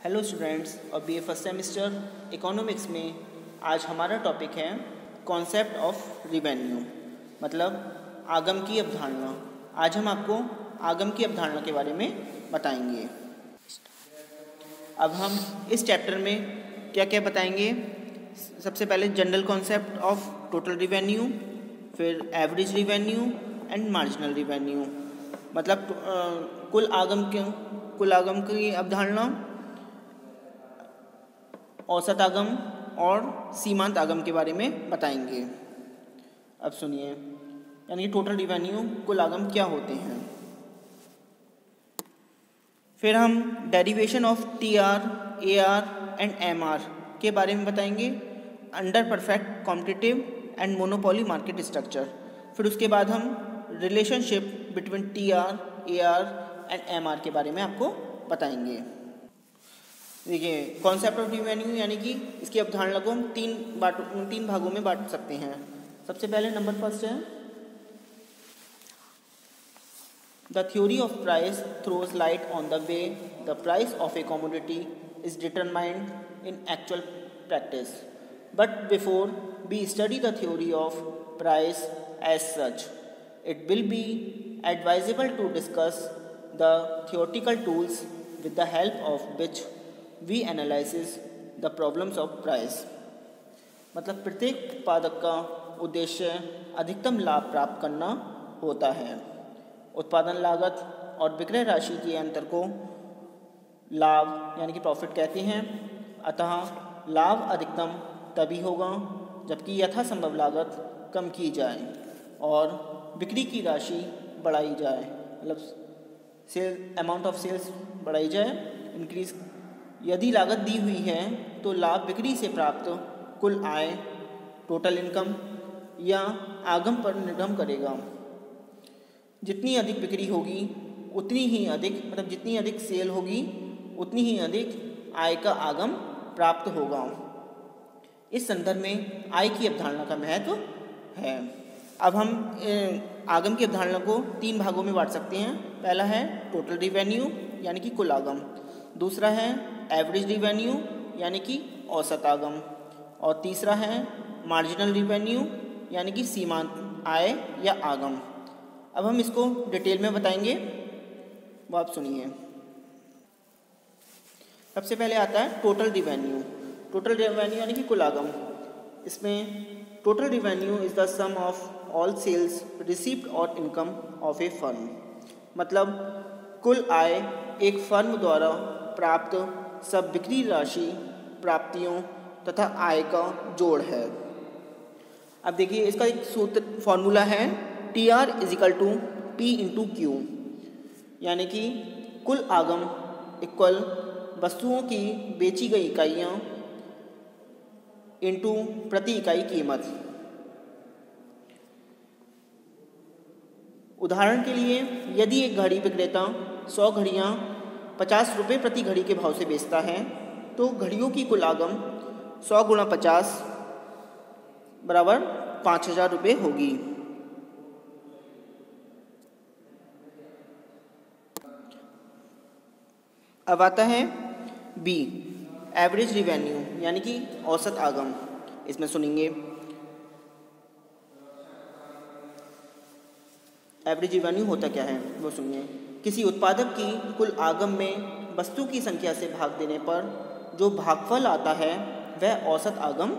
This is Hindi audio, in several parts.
हेलो स्टूडेंट्स और बीए फर्स्ट सेमेस्टर इकोनॉमिक्स में आज हमारा टॉपिक है कॉन्सेप्ट ऑफ रिवेन्यू, मतलब आगम की अवधारणा। आज हम आपको आगम की अवधारणा के बारे में बताएंगे। अब हम इस चैप्टर में क्या क्या बताएंगे। सबसे पहले general concept of total revenue, फिर average revenue and marginal revenue, मतलब कुल आगम की अवधारणा, औसत आगम और सीमांत आगम के बारे में बताएंगे। अब सुनिए, यानी टोटल रिवेन्यू, कुल आगम क्या होते हैं। फिर हम derivation of TR, AR and MR के बारे में बताएंगे, under perfect competitive and monopoly market structure. फिर उसके बाद हम relationship between TR, AR and MR के बारे में आपको बताएंगे। देखिए, कॉन्सेप्ट ऑफ रिवेन्यू यानी कि इसकी अवधारणा को हम तीन भागों में बांट सकते हैं। सबसे पहले नंबर फर्स्ट है the theory of price throws light on the way the price of a commodity is determined in actual practice, but before we study the theory of price as such it will be advisable to discuss the theoretical tools with the help of which we analysis the problems of price. मतलब प्रत्येक उत्पादक का उद्देश्य अधिकतम लाभ प्राप्त करना होता है। उत्पादन लागत और विक्रय राशि के अंतर को लाभ यानी कि प्रॉफिट कहते हैं। अतः लाभ अधिकतम तभी होगा जबकि यथासंभव लागत कम की जाए और बिक्री की राशि बढ़ाई जाए, मतलब अमाउंट ऑफ सेल्स बढ़ाई जाए, इंक्रीज। यदि लागत दी हुई है तो लाभ बिक्री से प्राप्त कुल आय, टोटल इनकम या आगम पर निर्भर करेगा। जितनी अधिक बिक्री होगी उतनी ही अधिक, मतलब जितनी अधिक सेल होगी उतनी ही अधिक आय का आगम प्राप्त होगा। इस संदर्भ में आय की अवधारणा का महत्व है। अब हम आगम की अवधारणा को तीन भागों में बांट सकते हैं। पहला है टोटल रिवेन्यू यानी कि कुल आगम, दूसरा है एवरेज रिवेन्यू यानी कि औसत आगम, और तीसरा है मार्जिनल रिवेन्यू यानी कि सीमांत आय या आगम। अब हम इसको डिटेल में बताएंगे, वो आप सुनिए। सबसे पहले आता है टोटल रिवेन्यू। टोटल रिवेन्यू यानी कि कुल आगम। इसमें total revenue is the sum of all sales received और इनकम ऑफ ए फर्म, मतलब कुल आय एक फर्म द्वारा प्राप्त सब बिक्री राशि, प्राप्तियों तथा आय का जोड़ है। अब देखिए, इसका एक सूत्र फॉर्मूला है TR = P × Q, यानी कि कुल आगम इक्वल वस्तुओं की बेची गई इकाइयाँ इंटू प्रति इकाई कीमत। उदाहरण के लिए, यदि एक घड़ी विक्रेता 100 घड़ियाँ 50 रुपये प्रति घड़ी के भाव से बेचता है तो घड़ियों की कुल आगम 100 × 50 बराबर 5000 रुपये होगी। अब आता है बी, एवरेज रिवेन्यू यानी कि औसत आगम। इसमें सुनेंगे एवरेज रिवेन्यू होता क्या है, वो सुनिए। किसी उत्पादक की कुल आगम में वस्तु की संख्या से भाग देने पर जो भागफल आता है वह औसत आगम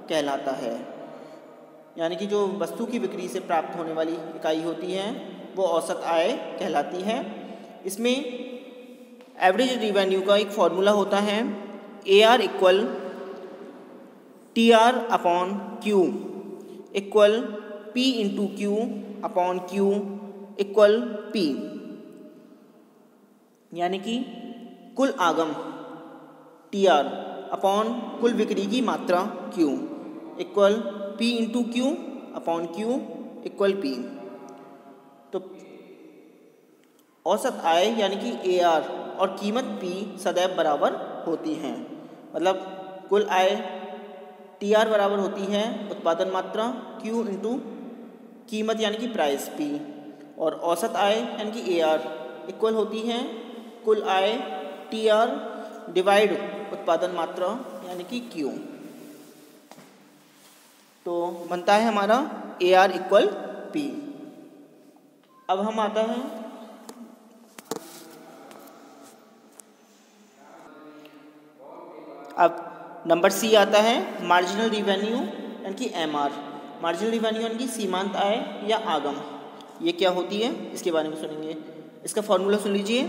कहलाता है। यानी कि जो वस्तु की बिक्री से प्राप्त होने वाली इकाई होती है वो औसत आय कहलाती है। इसमें एवरेज रिवेन्यू का एक फॉर्मूला होता है AR = TR/Q equal P × Q/Q equal P, यानी कि कुल आगम TR अपॉन कुल बिक्री की मात्रा Q equal P × Q/Q equal P। तो औसत आय यानी कि AR और कीमत P सदैव बराबर होती हैं, मतलब कुल आय TR बराबर होती है उत्पादन मात्रा Q × कीमत यानी कि प्राइस P, और औसत आय यानी कि AR इक्वल होती है कुल आय TR डिवाइड उत्पादन मात्रा यानी कि Q। तो बनता है हमारा AR इक्वल P। अब हम आता है अब नंबर C आता है मार्जिनल रिवेन्यू यानी कि MR। मार्जिनल रिवेन्यू यानी कि सीमांत आय या आगम। ये क्या होती है इसके बारे में सुनेंगे। इसका फॉर्मूला सुन लीजिए,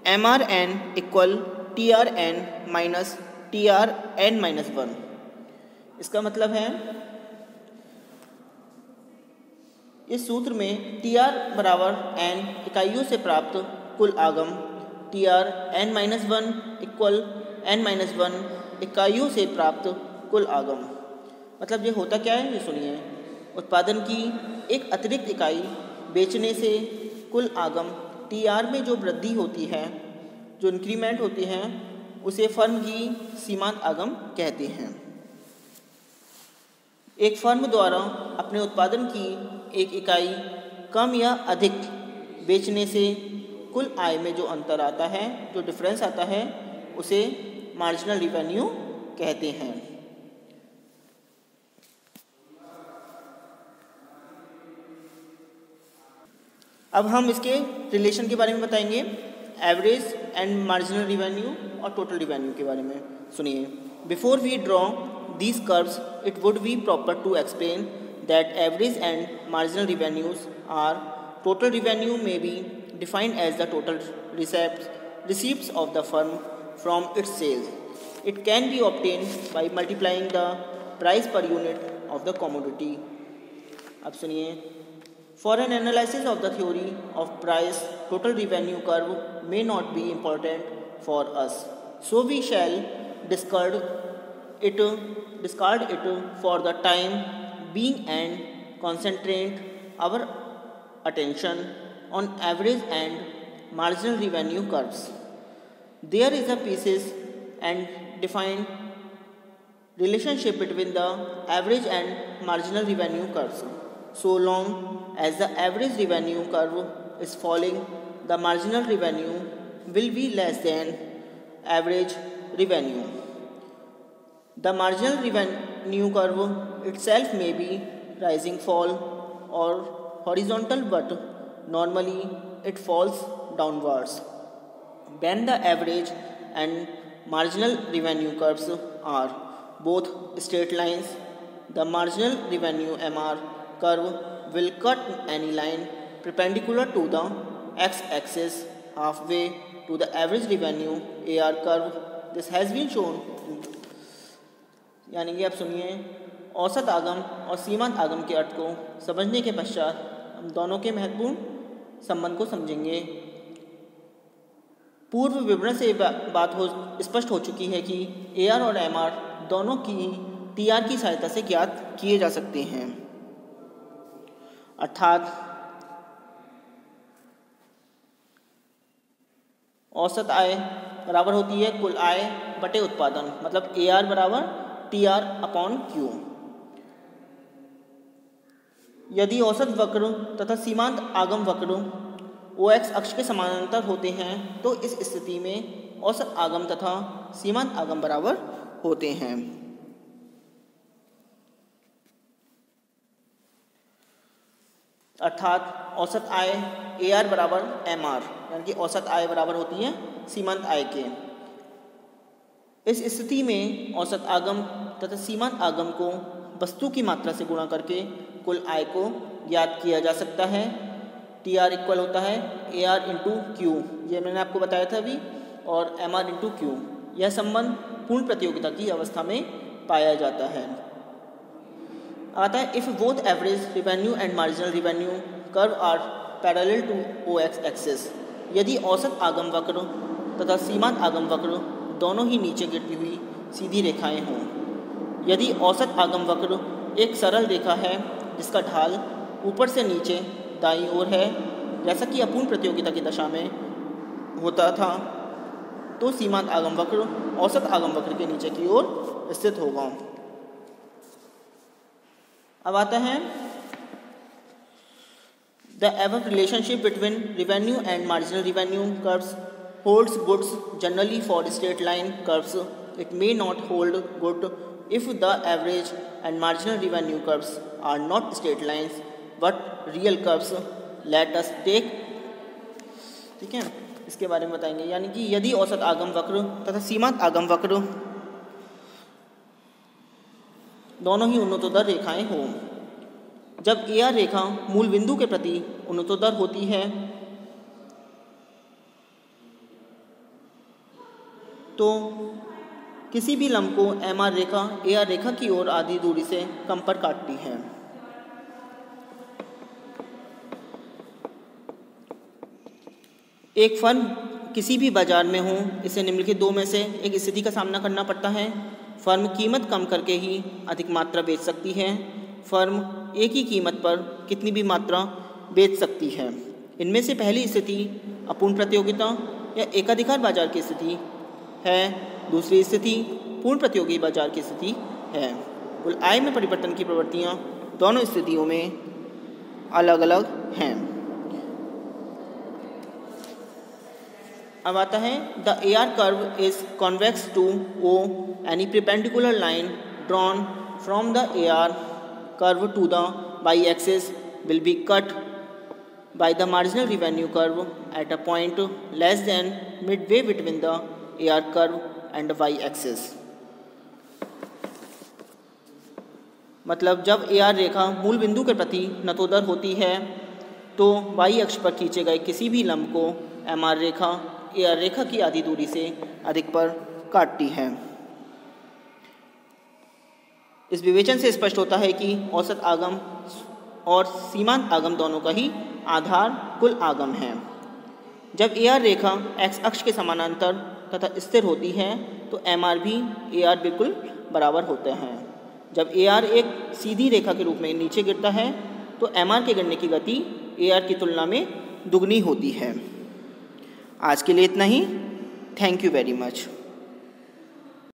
MRN equal TRN minus TRN minus 1। इसका मतलब है इस सूत्र में TR बराबर N इकाइयों से प्राप्त कुल आगम, TRN minus 1 equal N minus 1 इकाइयों से प्राप्त कुल आगम। मतलब ये होता क्या है ये सुनिए। उत्पादन की एक अतिरिक्त इकाई बेचने से कुल आगम TR में जो वृद्धि होती है, जो इंक्रीमेंट होती है, उसे फर्म की सीमांत आगम कहते हैं। एक फर्म द्वारा अपने उत्पादन की एक इकाई कम या अधिक बेचने से कुल आय में जो अंतर आता है, जो डिफरेंस आता है, उसे मार्जिनल रिवेन्यू कहते हैं। अब हम इसके रिलेशन के बारे में बताएंगे, एवरेज एंड मार्जिनल रिवेन्यू और टोटल रिवेन्यू के बारे में सुनिए। Before we draw these curves, it would be proper to explain that average and marginal revenues are total revenue may be defined as the total receipts of the firm from its sales. It can be obtained by multiplying the price per unit of the commodity. अब सुनिए, for an analysis of the theory of price, total revenue curve may not be important for us, so we shall discard it for the time being and concentrate our attention on average and marginal revenue curves. There is a pieces and defined relationship between the average and marginal revenue curves. So long as the average revenue curve is falling, the marginal revenue will be less than average revenue. The marginal revenue curve itself may be rising, fall or horizontal, but normally it falls downwards. When the average and marginal revenue curves are both straight lines, the marginal revenue MR curve will cut any line perpendicular to the x-axis halfway to the average revenue AR curve. This has been shown। यानी कि आप सुनिए, औसत आगम और सीमांत आगम के अर्थ को समझने के पश्चात हम दोनों के महत्वपूर्ण संबंध को समझेंगे। पूर्व विवरण से बात स्पष्ट हो चुकी है कि AR और MR दोनों की TR की सहायता से ज्ञात किए जा सकते हैं। अर्थात औसत आय बराबर होती है कुल आय बटे उत्पादन, मतलब AR बराबर TR अपॉन Q। यदि औसत वक्र तथा सीमांत आगम वक्र OX अक्ष के समानांतर होते हैं तो इस स्थिति में औसत आगम तथा सीमांत आगम बराबर होते हैं। अर्थात औसत आय AR बराबर MR, यानी कि औसत आय बराबर होती है सीमांत आय के। इस स्थिति में औसत आगम तथा सीमांत आगम को वस्तु की मात्रा से गुणा करके कुल आय को ज्ञात किया जा सकता है। TR इक्वल होता है AR इंटू Q, ये मैंने आपको बताया था अभी, और MR इंटू Q। यह संबंध पूर्ण प्रतियोगिता की अवस्था में पाया जाता है। आता है if both average revenue and marginal revenue curve are parallel to OX axis, यदि औसत आगम वक्र तथा सीमांत आगम वक्र दोनों ही नीचे गिरती हुई सीधी रेखाएं हों। यदि औसत आगम वक्र एक सरल रेखा है जिसका ढाल ऊपर से नीचे दाईं ओर है, जैसा कि अपूर्ण प्रतियोगिता की दशा में होता था, तो सीमांत आगम वक्र औसत आगम वक्र के नीचे की ओर स्थित होगा। अब आता है the ever relationship between revenue and marginal revenue curves holds goods generally for straight line curves. It may not hold good if the average and marginal revenue curves are not straight lines but real curves. Let us take, ठीक है, इसके बारे में बताएंगे। यानी कि यदि औसत आगम वक्र तथा सीमांत आगम वक्र दोनों ही उन्नतोत्तर रेखाएं हों, जब AR रेखा मूल बिंदु के प्रति उन्नतोत्तर होती है तो किसी भी लंब को MR रेखा AR रेखा की ओर आधी दूरी से कम पर काटती है। एक फर्म किसी भी बाजार में हो, इसे निम्नलिखित दो में से एक स्थिति का सामना करना पड़ता है। फर्म कीमत कम करके ही अधिक मात्रा बेच सकती है। फर्म एक ही कीमत पर कितनी भी मात्रा बेच सकती है। इनमें से पहली स्थिति अपूर्ण प्रतियोगिता या एकाधिकार बाजार की स्थिति है, दूसरी स्थिति पूर्ण प्रतियोगी बाजार की स्थिति है। कुल आय में परिवर्तन की प्रवृत्तियां दोनों स्थितियों में अलग अलग हैं। अब आता है the AR curve is convex to O, any perpendicular line drawn from the AR curve to the y-axis will be cut by the marginal revenue curve at a point less than midway between the AR curve and the y-axis। मतलब जब AR रेखा मूल बिंदु के प्रति नतोदर होती है तो y अक्ष पर खींचे गए किसी भी लंब को MR रेखा AR रेखा की आधी दूरी से अधिक पर काटती है। इस विवेचन से स्पष्ट होता है कि औसत आगम और सीमांत आगम दोनों का ही आधार कुल आगम है। जब AR रेखा x अक्ष के समानांतर तथा स्थिर होती है तो MR भी AR बिल्कुल बराबर होते हैं। जब AR एक सीधी रेखा के रूप में नीचे गिरता है तो MR के गिरने की गति AR की तुलना में दुगनी होती है। आज के लिए इतना ही। Thank you very much.